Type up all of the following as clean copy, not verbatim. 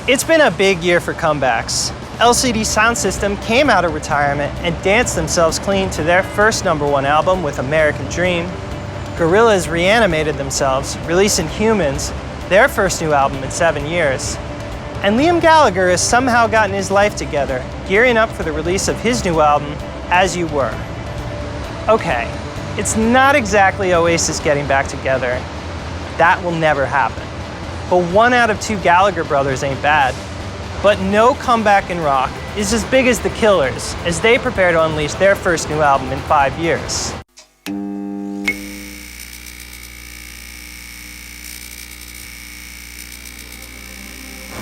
It's been a big year for comebacks. LCD Sound System came out of retirement and danced themselves clean to their first #1 album with American Dream. Gorillaz reanimated themselves, releasing Humans, their first new album in 7 years. And Liam Gallagher has somehow gotten his life together, gearing up for the release of his new album, As You Were. Okay, it's not exactly Oasis getting back together. That will never happen. But 1 out of 2 Gallagher brothers ain't bad. But no comeback in rock is as big as the Killers as they prepare to unleash their first new album in 5 years.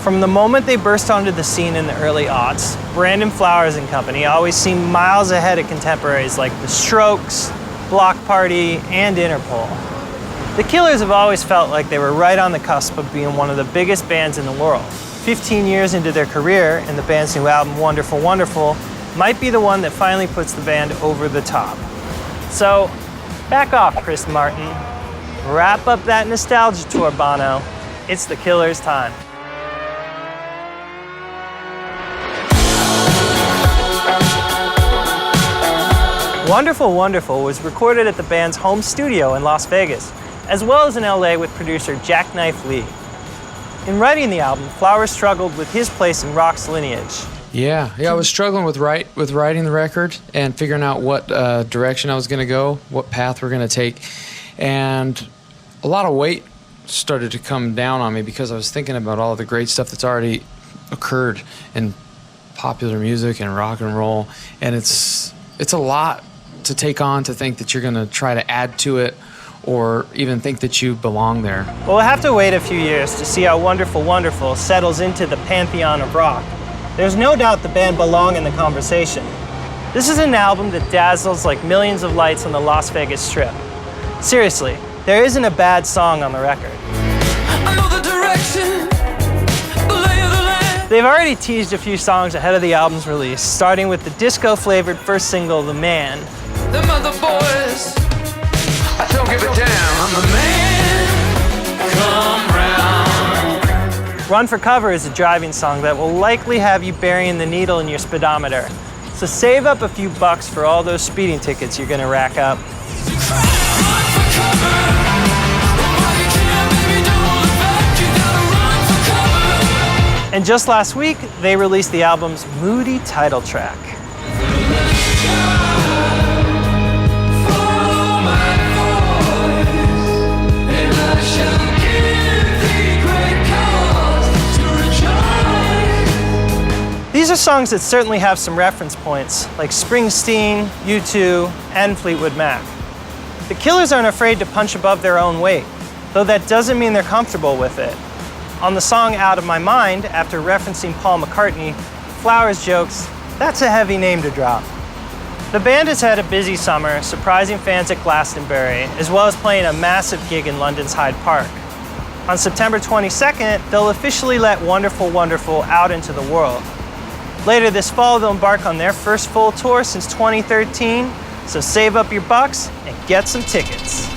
From the moment they burst onto the scene in the early aughts, Brandon Flowers and company always seemed miles ahead of contemporaries like The Strokes, Block Party, and Interpol. The Killers have always felt like they were right on the cusp of being one of the biggest bands in the world. 15 years into their career, and the band's new album, Wonderful Wonderful, might be the one that finally puts the band over the top. So, back off, Chris Martin. Wrap up that nostalgia tour, Bono. It's the Killers' time. Wonderful Wonderful was recorded at the band's home studio in Las Vegas, as well as in LA with producer Jackknife Lee. In writing the album, Flowers struggled with his place in rock's lineage. Yeah, I was struggling with writing the record and figuring out what direction I was going to go, what path we're going to take. And a lot of weight started to come down on me because I was thinking about all of the great stuff that's already occurred in popular music and rock and roll. And it's a lot to take on, to think that you're going to try to add to it or even think that you belong there. Well, we'll have to wait a few years to see how Wonderful Wonderful settles into the pantheon of rock. There's no doubt the band belong in the conversation. This is an album that dazzles like millions of lights on the Las Vegas Strip. Seriously, there isn't a bad song on the record. I know the direction, the lay of the land. They've already teased a few songs ahead of the album's release, starting with the disco-flavored first single, The Man. Them other boys, I don't give a damn. I'm the man, come round. Run for Cover is a driving song that will likely have you burying the needle in your speedometer. So save up a few bucks for all those speeding tickets you're gonna rack up. And just last week, they released the album's moody title track. These are songs that certainly have some reference points, like Springsteen, U2, and Fleetwood Mac. The Killers aren't afraid to punch above their own weight, though that doesn't mean they're comfortable with it. On the song Out of My Mind, after referencing Paul McCartney, Flowers jokes, "That's a heavy name to drop." The band has had a busy summer, surprising fans at Glastonbury, as well as playing a massive gig in London's Hyde Park. On September 22nd, they'll officially let Wonderful Wonderful out into the world. Later this fall, they'll embark on their first full tour since 2013, so save up your bucks and get some tickets.